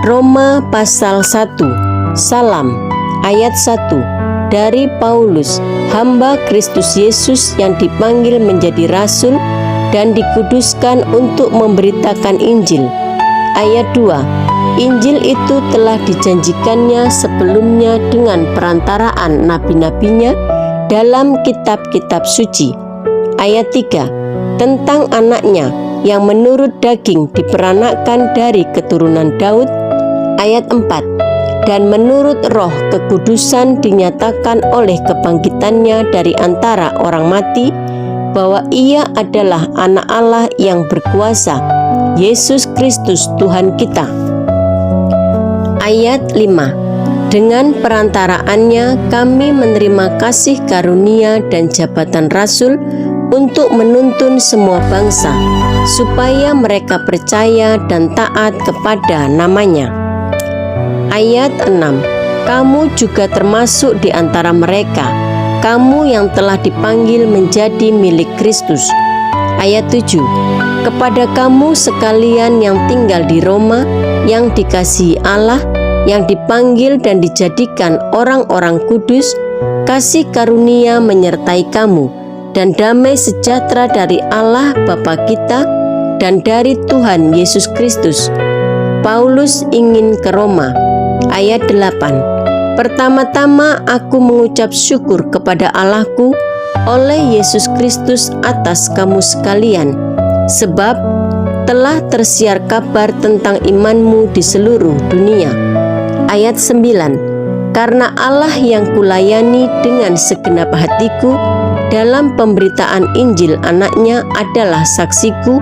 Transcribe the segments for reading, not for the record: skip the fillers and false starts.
Roma pasal 1. Salam. Ayat 1. Dari Paulus, hamba Kristus Yesus yang dipanggil menjadi rasul dan dikuduskan untuk memberitakan Injil. Ayat 2. Injil itu telah dijanjikannya sebelumnya dengan perantaraan nabi-nabinya dalam kitab-kitab suci. Ayat 3. Tentang anaknya yang menurut daging diperanakkan dari keturunan Daud. Ayat 4. Dan menurut roh kekudusan dinyatakan oleh kebangkitannya dari antara orang mati, bahwa ia adalah anak Allah yang berkuasa, Yesus Kristus Tuhan kita. Ayat 5. Dengan perantaraannya kami menerima kasih karunia dan jabatan rasul untuk menuntun semua bangsa, supaya mereka percaya dan taat kepada namanya. Ayat 6. Kamu juga termasuk di antara mereka, kamu yang telah dipanggil menjadi milik Kristus. Ayat 7. Kepada kamu sekalian yang tinggal di Roma, yang dikasihi Allah, yang dipanggil dan dijadikan orang-orang kudus, kasih karunia menyertai kamu, dan damai sejahtera dari Allah Bapa kita dan dari Tuhan Yesus Kristus. Paulus ingin ke Roma. Ayat 8. Pertama-tama aku mengucap syukur kepada Allahku oleh Yesus Kristus atas kamu sekalian, sebab telah tersiar kabar tentang imanmu di seluruh dunia. Ayat 9. Karena Allah yang kulayani dengan segenap hatiku dalam pemberitaan Injil anaknya adalah saksiku,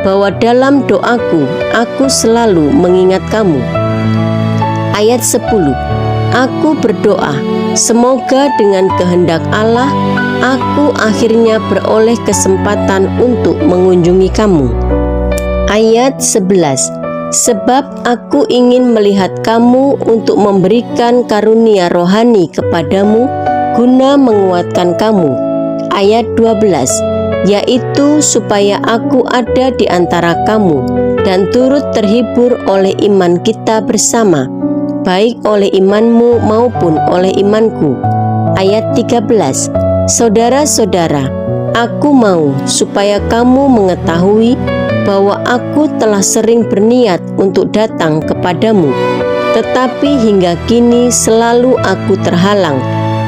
bahwa dalam doaku aku selalu mengingat kamu. Ayat 10. Aku berdoa, semoga dengan kehendak Allah, aku akhirnya beroleh kesempatan untuk mengunjungi kamu. Ayat 11. Sebab aku ingin melihat kamu untuk memberikan karunia rohani kepadamu, guna menguatkan kamu. Ayat 12. Yaitu supaya aku ada di antara kamu, dan turut terhibur oleh iman kita bersama, baik oleh imanmu maupun oleh imanku. Ayat 13. Saudara-saudara, aku mau supaya kamu mengetahui bahwa aku telah sering berniat untuk datang kepadamu, tetapi hingga kini selalu aku terhalang,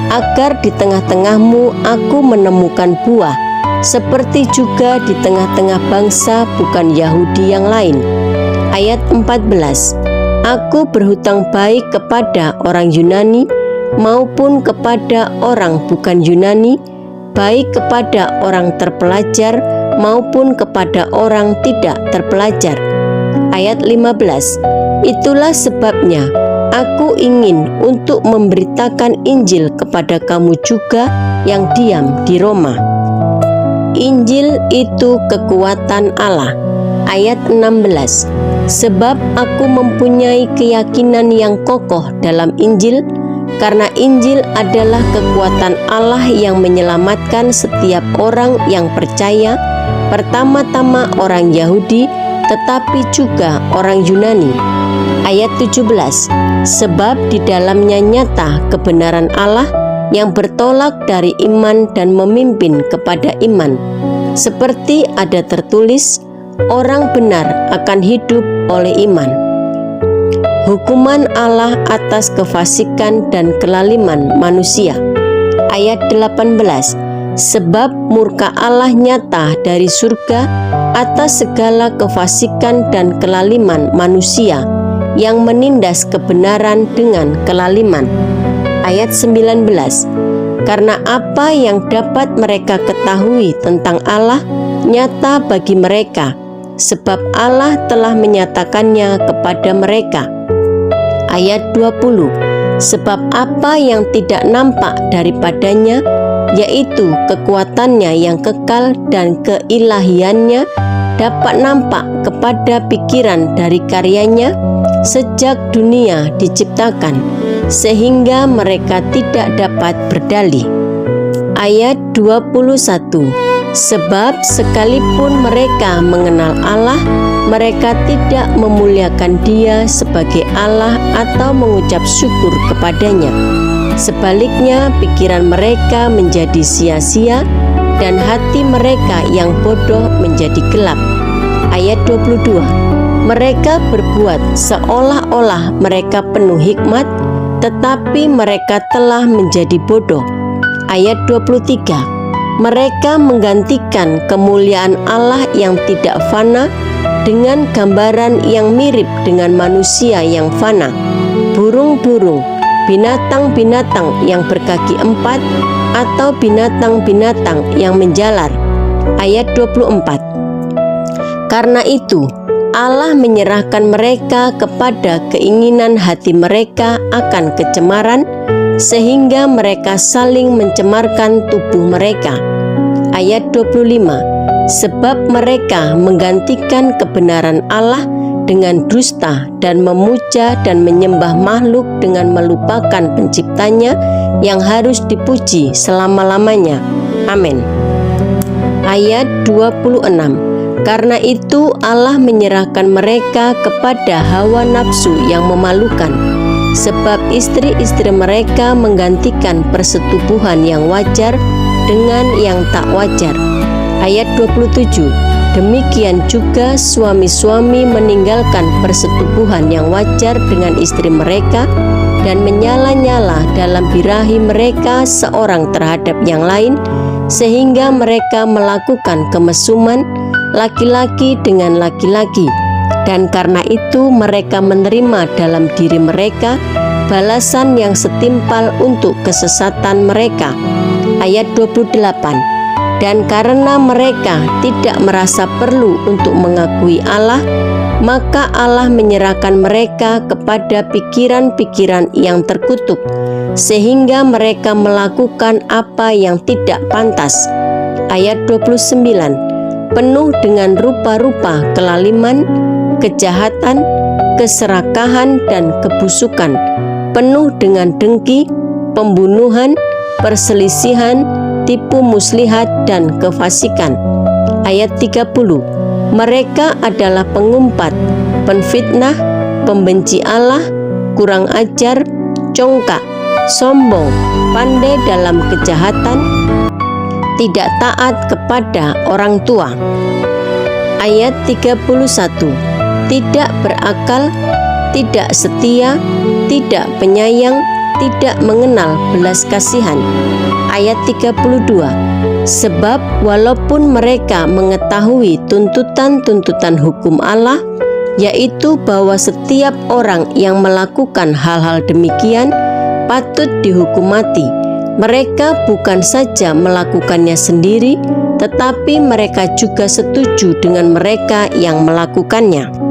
agar di tengah-tengahmu aku menemukan buah, seperti juga di tengah-tengah bangsa bukan Yahudi yang lain. Ayat 14. Aku berhutang baik kepada orang Yunani maupun kepada orang bukan Yunani, baik kepada orang terpelajar maupun kepada orang tidak terpelajar. Ayat 15. Itulah sebabnya aku ingin untuk memberitakan Injil kepada kamu juga yang diam di Roma. Injil itu kekuatan Allah. Ayat 16. Sebab aku mempunyai keyakinan yang kokoh dalam Injil, karena Injil adalah kekuatan Allah yang menyelamatkan setiap orang yang percaya, pertama-tama orang Yahudi, tetapi juga orang Yunani. Ayat 17. Sebab di dalamnya nyata kebenaran Allah yang bertolak dari iman dan memimpin kepada iman. Seperti ada tertulis, orang benar akan hidup oleh iman. Hukuman Allah atas kefasikan dan kelaliman manusia. Ayat 18. Sebab murka Allah nyata dari surga atas segala kefasikan dan kelaliman manusia yang menindas kebenaran dengan kelaliman. Ayat 19. Karena apa yang dapat mereka ketahui tentang Allah nyata bagi mereka, sebab Allah telah menyatakannya kepada mereka. Ayat 20. Sebab apa yang tidak nampak daripadanya, yaitu kekuatannya yang kekal dan keilahiannya, dapat nampak kepada pikiran dari karyanya sejak dunia diciptakan, sehingga mereka tidak dapat berdalih. Ayat 21. Sebab sekalipun mereka mengenal Allah, mereka tidak memuliakan Dia sebagai Allah atau mengucap syukur kepadanya. Sebaliknya, pikiran mereka menjadi sia-sia dan hati mereka yang bodoh menjadi gelap. Ayat 22. Mereka berbuat seolah-olah mereka penuh hikmat, tetapi mereka telah menjadi bodoh. Ayat 23. Mereka menggantikan kemuliaan Allah yang tidak fana dengan gambaran yang mirip dengan manusia yang fana, burung-burung, binatang-binatang yang berkaki empat, atau binatang-binatang yang menjalar. Ayat 24. Karena itu, Allah menyerahkan mereka kepada keinginan hati mereka akan kecemaran, sehingga mereka saling mencemarkan tubuh mereka. Ayat 25. Sebab mereka menggantikan kebenaran Allah dengan dusta dan memuja dan menyembah makhluk dengan melupakan penciptanya yang harus dipuji selama-lamanya. Amin. Ayat 26. Karena itu Allah menyerahkan mereka kepada hawa nafsu yang memalukan, sebab istri-istri mereka menggantikan persetubuhan yang wajar dengan yang tak wajar. Ayat 27. Demikian juga suami-suami meninggalkan persetubuhan yang wajar dengan istri mereka dan menyala-nyala dalam birahi mereka seorang terhadap yang lain, sehingga mereka melakukan kemesuman laki-laki dengan laki-laki. Dan karena itu mereka menerima dalam diri mereka balasan yang setimpal untuk kesesatan mereka. Ayat 28. Dan karena mereka tidak merasa perlu untuk mengakui Allah, maka Allah menyerahkan mereka kepada pikiran-pikiran yang terkutuk, sehingga mereka melakukan apa yang tidak pantas. Ayat 29. Penuh dengan rupa-rupa kelaliman, kejahatan, keserakahan, dan kebusukan, penuh dengan dengki, pembunuhan, perselisihan, tipu muslihat, dan kefasikan. Ayat 30. Mereka adalah pengumpat, penfitnah, pembenci Allah, kurang ajar, congkak, sombong, pandai dalam kejahatan, tidak taat kepada orang tua. Ayat 31. Tidak berakal, tidak setia, tidak penyayang, tidak mengenal belas kasihan. Ayat 32. Sebab walaupun mereka mengetahui tuntutan-tuntutan hukum Allah, yaitu bahwa setiap orang yang melakukan hal-hal demikian patut dihukum mati, mereka bukan saja melakukannya sendiri, tetapi mereka juga setuju dengan mereka yang melakukannya.